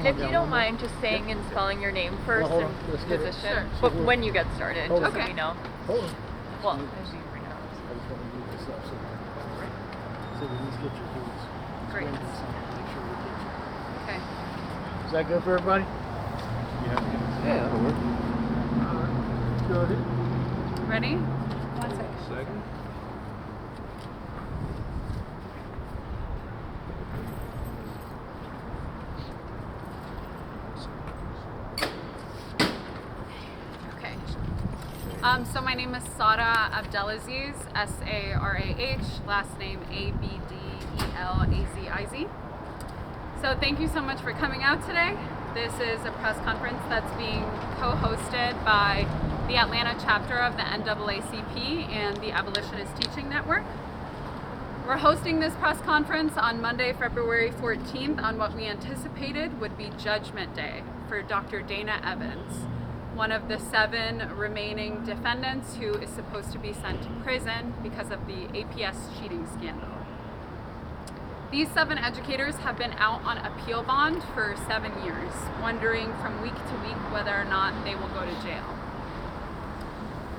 If you don't mind just saying and spelling your name first Well, and let's get it. position, Sure. but when you get started, Hold just on. so we know. Hold on. Well, as you bring it up. I just want to move this up so we at least get your views. Great. Make sure we get you. Okay. Is that good for everybody? Yeah, that'll work. Alright. Go ahead. Ready? 1 second. Second. Okay. So my name is Sarah Abdelaziz, S-A-R-A-H, last name A-B-D-E-L-A-Z-I-Z. So thank you so much for coming out today. This is a press conference that's being co-hosted by the Atlanta chapter of the NAACP and the Abolitionist Teaching Network. We're hosting this press conference on Monday, February 14th on what we anticipated would be Judgment Day for Dr. Dana Evans, one of the 7 remaining defendants who is supposed to be sent to prison because of the APS cheating scandal. These 7 educators have been out on appeal bond for 7 years, wondering from week to week whether or not they will go to jail.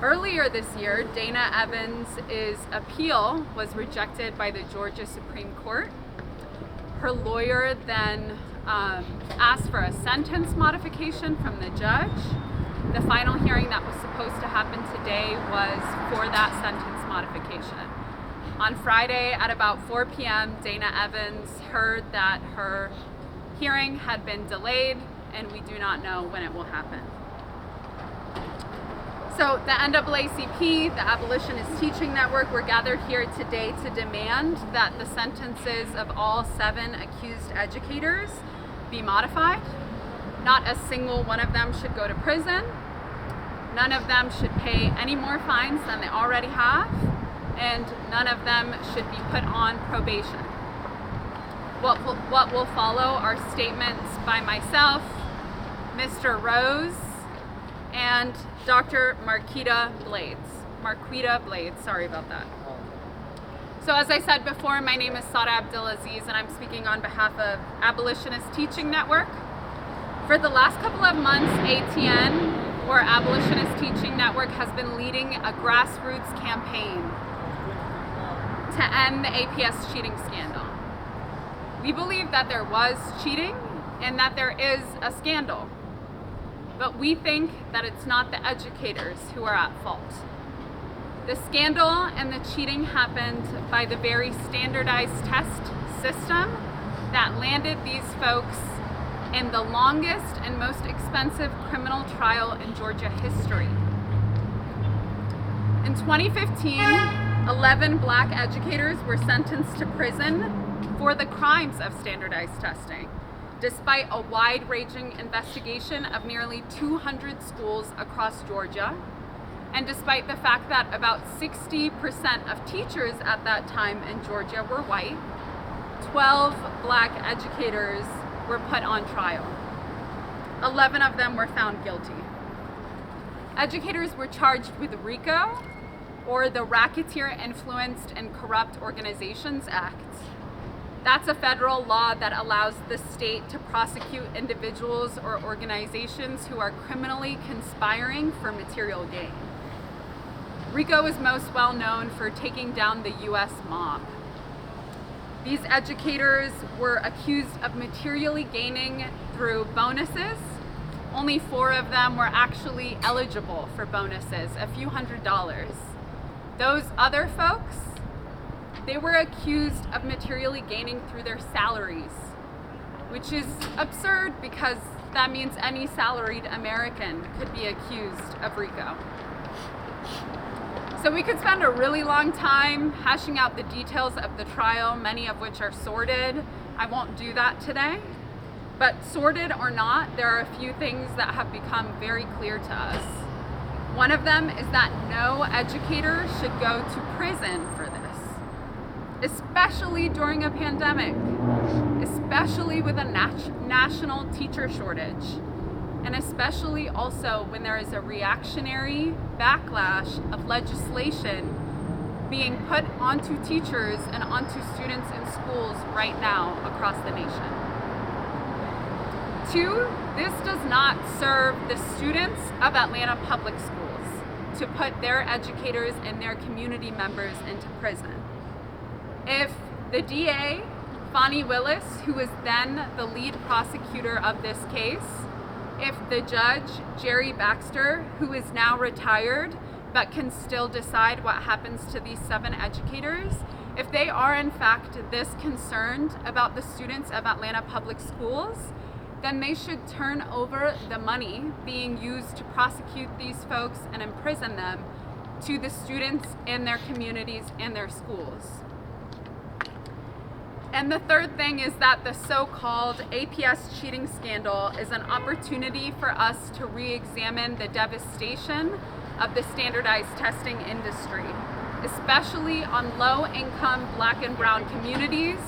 Earlier this year, Dana Evans' appeal was rejected by the Georgia Supreme Court. Her lawyer then asked for a sentence modification from the judge. The final hearing that was supposed to happen today was for that sentence modification. On Friday at about 4 p.m., Dana Evans heard that her hearing had been delayed, and we do not know when it will happen. So the NAACP, the Abolitionist Teaching Network, were gathered here today to demand that the sentences of all 7 accused educators be modified. Not a single one of them should go to prison. None of them should pay any more fines than they already have, and none of them should be put on probation. What will follow are statements by myself, Mr. Rose, and Dr. Marquita Blades, sorry about that. So as I said before, my name is Sarah Abdelaziz, and I'm speaking on behalf of Abolitionist Teaching Network. For the last couple of months, ATN, or Abolitionist Teaching Network, has been leading a grassroots campaign to end the APS cheating scandal. We believe that there was cheating and that there is a scandal, but we think that it's not the educators who are at fault. The scandal and the cheating happened by the very standardized test system that landed these folks in the longest and most expensive criminal trial in Georgia history. In 2015, 11 black educators were sentenced to prison for the crimes of standardized testing, despite a wide-ranging investigation of nearly 200 schools across Georgia, and despite the fact that about 60% of teachers at that time in Georgia were white. 12 black educators were put on trial. 11 of them were found guilty. Educators were charged with RICO, or the Racketeer Influenced and Corrupt Organizations Act. That's a federal law that allows the state to prosecute individuals or organizations who are criminally conspiring for material gain. RICO is most well known for taking down the US mob. These educators were accused of materially gaining through bonuses. Only 4 of them were actually eligible for bonuses, a few $100s. Those other folks, they were accused of materially gaining through their salaries, which is absurd because that means any salaried American could be accused of RICO. So we could spend a really long time hashing out the details of the trial, many of which are sordid. I won't do that today. But sordid or not, there are a few things that have become very clear to us. One of them is that no educator should go to prison for this, especially during a pandemic, especially with a national teacher shortage, and especially also when there is a reactionary backlash of legislation being put onto teachers and onto students in schools right now across the nation. Two, this does not serve the students of Atlanta Public Schools to put their educators and their community members into prison. If the DA, Fonnie Willis, who was then the lead prosecutor of this case, if the judge, Jerry Baxter, who is now retired but can still decide what happens to these 7 educators, if they are in fact this concerned about the students of Atlanta Public Schools, then they should turn over the money being used to prosecute these folks and imprison them to the students in their communities and their schools. And the third thing is that the so-called APS cheating scandal is an opportunity for us to re-examine the devastation of the standardized testing industry, especially on low-income Black and brown communities,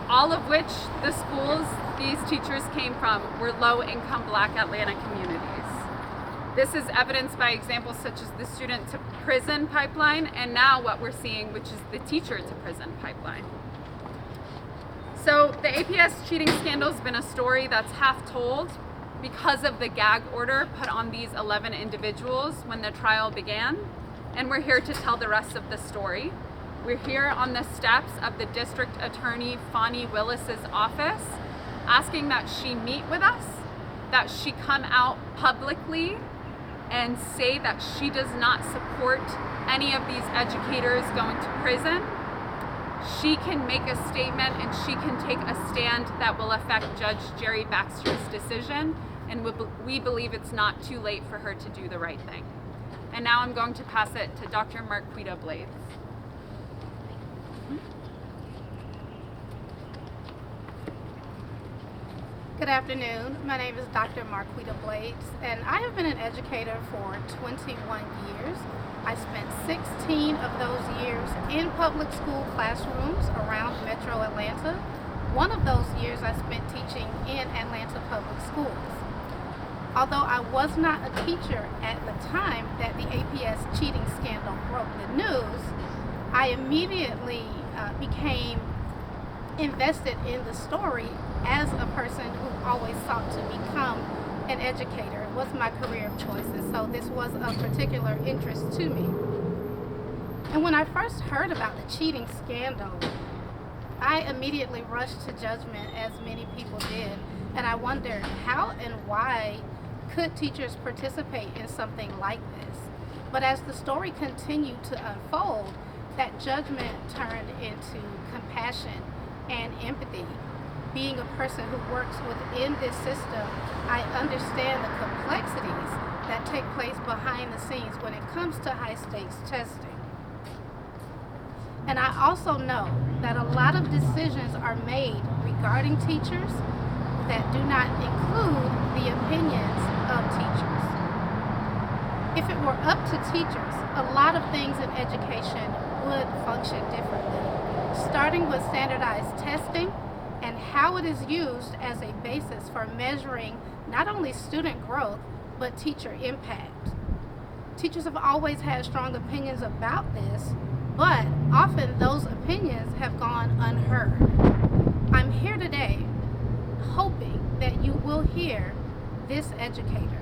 all of which the schools these teachers came from were low-income Black Atlanta communities. This is evidenced by examples such as the student-to-prison pipeline, and now what we're seeing, which is the teacher-to-prison pipeline. So the APS cheating scandal has been a story that's half told because of the gag order put on these 11 individuals when the trial began, and we're here to tell the rest of the story. We're here on the steps of the District Attorney Fonnie Willis's office, asking that she meet with us, that she come out publicly and say that she does not support any of these educators going to prison. She can make a statement and she can take a stand that will affect Judge Jerry Baxter's decision, and we believe it's not too late for her to do the right thing. And now I'm going to pass it to Dr. Marquita Blades. Good afternoon. My name is Dr. Marquita Blades, and I have been an educator for 21 years. I spent 16 of those years in public school classrooms around Metro Atlanta. One of those years I spent teaching in Atlanta Public Schools. Although I was not a teacher at the time that the APS cheating scandal broke the news, I immediately became invested in the story as a person who always sought to become an educator. It was my career of choice, and so this was of particular interest to me. And when I first heard about the cheating scandal, I immediately rushed to judgment, as many people did, and I wondered how and why could teachers participate in something like this. But as the story continued to unfold, that judgment turned into compassion and empathy. Being a person who works within this system, I understand the complexities that take place behind the scenes when it comes to high-stakes testing. And I also know that a lot of decisions are made regarding teachers that do not include the opinions of teachers. If it were up to teachers, a lot of things in education would function differently, starting with standardized testing and how it is used as a basis for measuring not only student growth, but teacher impact. Teachers have always had strong opinions about this, but often those opinions have gone unheard. I'm here today hoping that you will hear this educator.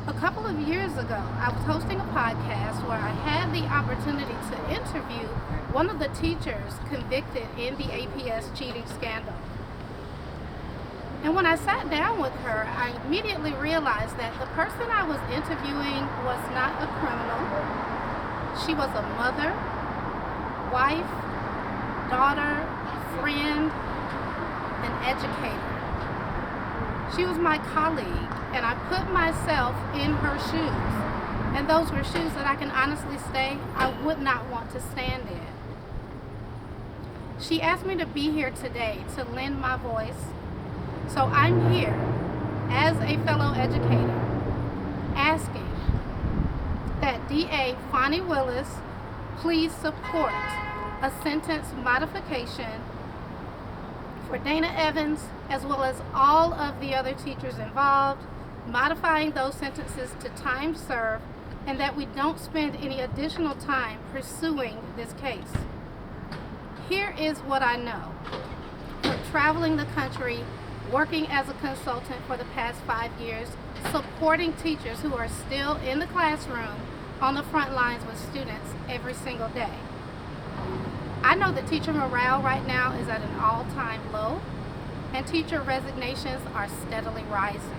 A couple of years ago, I was hosting a podcast where I had the opportunity to interview one of the teachers convicted in the APS cheating scandal. And when I sat down with her, I immediately realized that the person I was interviewing was not a criminal. She was a mother, wife, daughter, friend, an educator. She was my colleague, and I put myself in her shoes. And those were shoes that I can honestly say I would not want to stand in. She asked me to be here today to lend my voice. So I'm here as a fellow educator asking that DA Fonnie Willis please support a sentence modification for Dana Evans as well as all of the other teachers involved, modifying those sentences to time served, and that we don't spend any additional time pursuing this case. Here is what I know from traveling the country working as a consultant for the past 5 years, supporting teachers who are still in the classroom on the front lines with students every single day. I know that teacher morale right now is at an all-time low, and teacher resignations are steadily rising.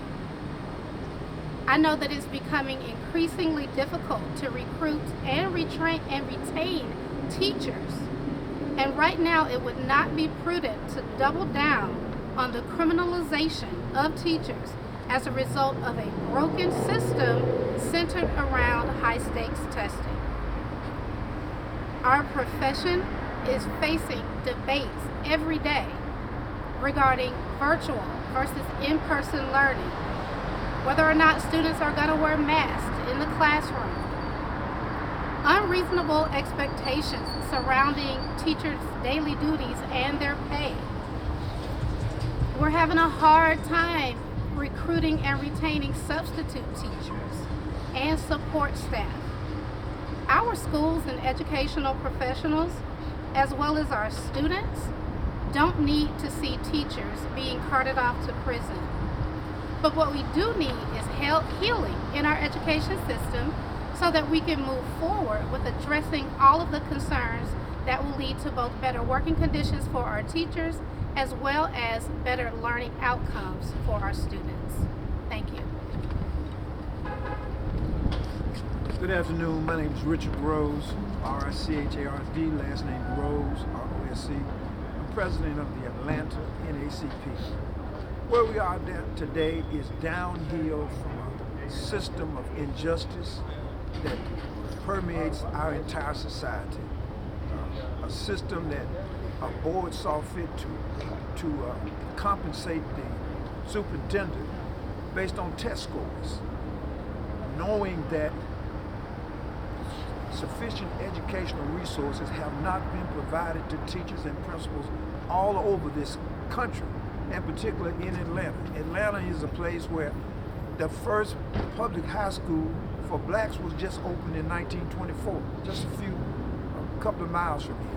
I know that it's becoming increasingly difficult to recruit and retain teachers. And right now, it would not be prudent to double down on the criminalization of teachers as a result of a broken system centered around high-stakes testing. Our profession is facing debates every day regarding virtual versus in-person learning, whether or not students are going to wear masks in the classroom, unreasonable expectations surrounding teachers' daily duties and their pay. We're having a hard time recruiting and retaining substitute teachers and support staff. Our schools and educational professionals, as well as our students, don't need to see teachers being carted off to prison. But what we do need is healing in our education system so that we can move forward with addressing all of the concerns that will lead to both better working conditions for our teachers as well as better learning outcomes for our students. Thank you. Good afternoon. My name is Richard Rose, R-I-C-H-A-R-D, last name Rose, R-O-S-E. I'm president of the Atlanta NAACP. Where we are today is downhill from a system of injustice that permeates our entire society. A system that a board saw fit to compensate the superintendent based on test scores, knowing that sufficient educational resources have not been provided to teachers and principals all over this country, and particularly in Atlanta. Atlanta is a place where the first public high school for blacks was just opened in 1924, just a couple of miles from here.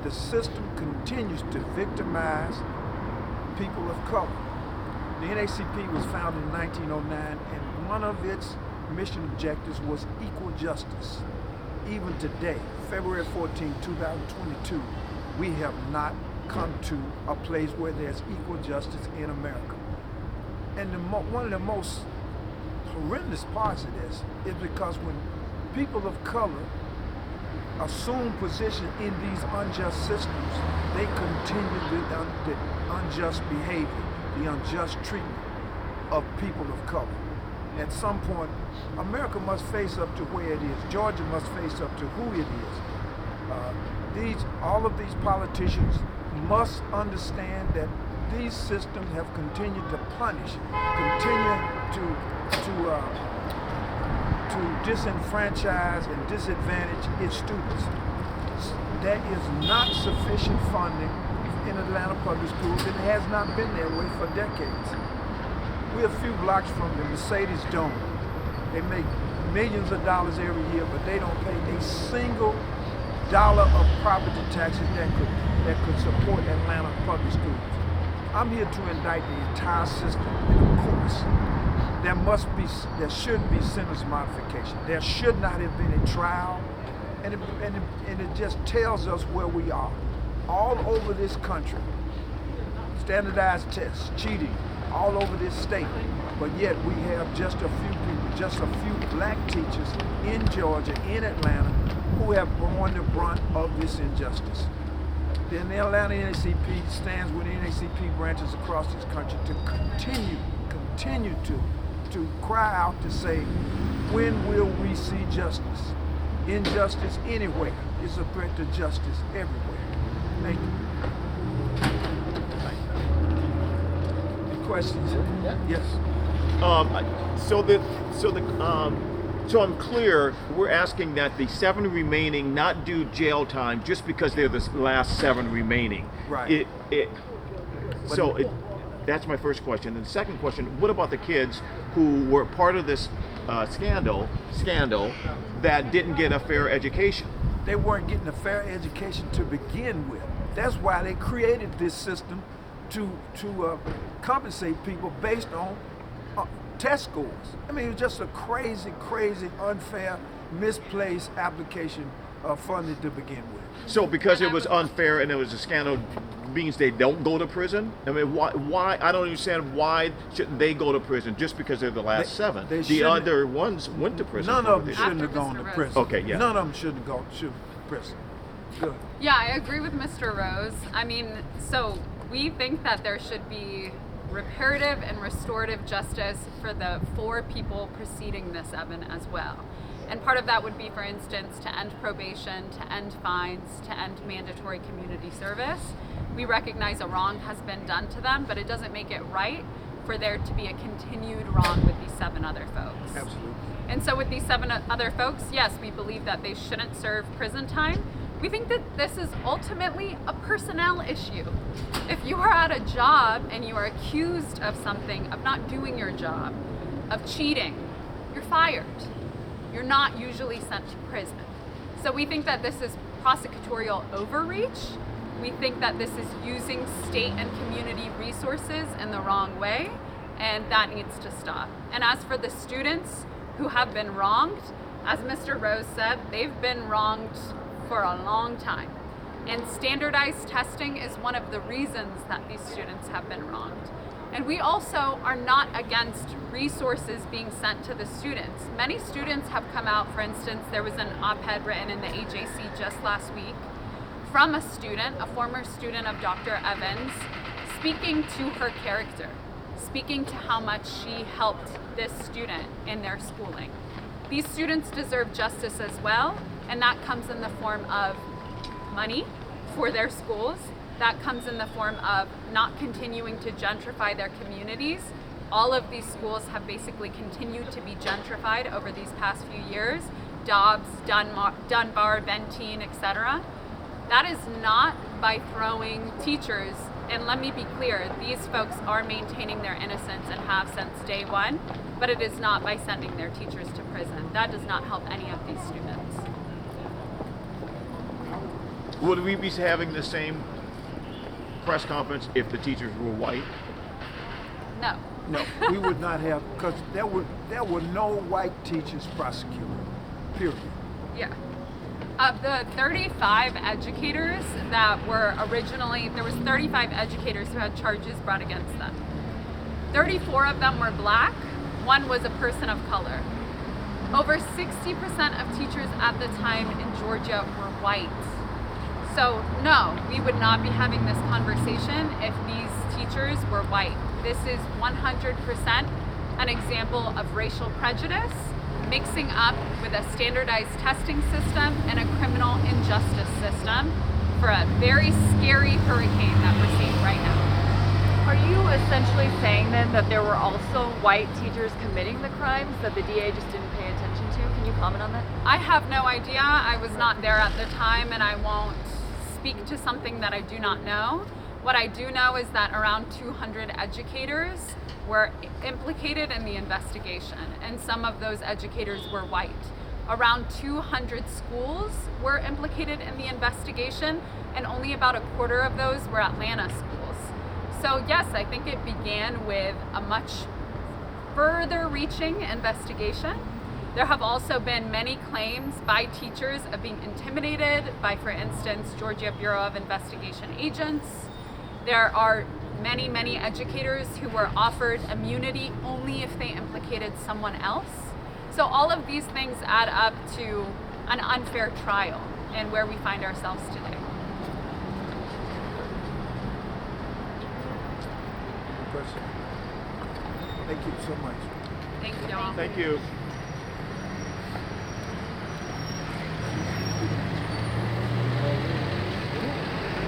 The system continues to victimize people of color. The NAACP was founded in 1909, and one of its mission objectives was equal justice. Even today, February 14, 2022, we have not come to a place where there's equal justice in America. And one of the most horrendous parts of this is because when people of color assume position in these unjust systems, they continue the unjust behavior, the unjust treatment of people of color. At some point, America must face up to where it is. Georgia must face up to who it is. All of these politicians must understand that these systems have continued to punish, continue to disenfranchise and disadvantage its students. There is not sufficient funding in Atlanta public schools, and it has not been that way for decades. We're a few blocks from the Mercedes Dome. They make millions of dollars every year, but they don't pay a single dollar of property taxes that could support Atlanta public schools. I'm here to indict the entire system, and of course, there should be sentence modification. There should not have been a trial, and it just tells us where we are. All over this country, standardized tests, cheating, all over this state, but yet we have just a few people, just a few black teachers in Georgia, in Atlanta, who have borne the brunt of this injustice. Then the Atlanta NAACP stands with NAACP branches across this country to continue to cry out to say, when will we see justice? Injustice anywhere is a threat to justice everywhere. Thank you. Any questions? Yes. So I'm clear. We're asking that the 7 remaining not do jail time just because they're the last 7 remaining. Right. That's my first question. And the second question: what about the kids who were part of this scandal that didn't get a fair education? They weren't getting a fair education to begin with. That's why they created this system to compensate people based on test scores. I mean, it was just a crazy, unfair, misplaced application of funding to begin with. So because it was unfair and it was a scandal, means they don't go to prison? I mean, why? I don't understand why shouldn't they go to prison just because they're the last seven? The other ones went to prison. None of them this. shouldn't have gone to prison. Okay, yeah. None of them shouldn't have gone to prison. Good. Yeah, I agree with Mr. Rose. I mean, so we think that there should be reparative and restorative justice for the 4 people preceding this, Evan, as well. And part of that would be, for instance, to end probation, to end fines, to end mandatory community service. We recognize a wrong has been done to them, but it doesn't make it right for there to be a continued wrong with these 7 other folks. Absolutely. And so with these 7 other folks, yes, we believe that they shouldn't serve prison time. We think that this is ultimately a personnel issue. If you are at a job and you are accused of something, of not doing your job, of cheating, you're fired. You're not usually sent to prison. So we think that this is prosecutorial overreach. We think that this is using state and community resources in the wrong way, and that needs to stop. And as for the students who have been wronged, as Mr. Rose said, they've been wronged for a long time. And standardized testing is one of the reasons that these students have been wronged. And we also are not against resources being sent to the students. Many students have come out, for instance, there was an op-ed written in the AJC just last week from a student, a former student of Dr. Evans, speaking to her character, speaking to how much she helped this student in their schooling. These students deserve justice as well, and that comes in the form of money for their schools. That comes in the form of not continuing to gentrify their communities. All of these schools have basically continued to be gentrified over these past few years. Dobbs, Dunbar, Benteen, etc. That is not by throwing teachers, and let me be clear, these folks are maintaining their innocence and have since day one, but it is not by sending their teachers to prison. That does not help any of these students. Would we be having the same press conference if the teachers were white? No. No, we would not have, because there were no white teachers prosecuted, period. Yeah. Of the 35 educators that were originally, there was 35 educators who had charges brought against them. 34 of them were black, 1 was a person of color. Over 60% of teachers at the time in Georgia were white. So no, we would not be having this conversation if these teachers were white. This is 100% an example of racial prejudice mixing up with a standardized testing system and a criminal injustice system for a very scary hurricane that we're seeing right now. Are you essentially saying then that there were also white teachers committing the crimes that the DA just didn't pay attention to? Can you comment on that? I have no idea. I was not there at the time, and I won't speak to something that I do not know. What I do know is that around 200 educators were implicated in the investigation, and some of those educators were white. Around 200 schools were implicated in the investigation, and only about a quarter of those were Atlanta schools. So yes, I think it began with a much further reaching investigation. There have also been many claims by teachers of being intimidated by, for instance, Georgia Bureau of Investigation agents. There are many educators who were offered immunity only if they implicated someone else. So all of these things add up to an unfair trial and where we find ourselves today. Thank you so much. Thank you all. Thank you.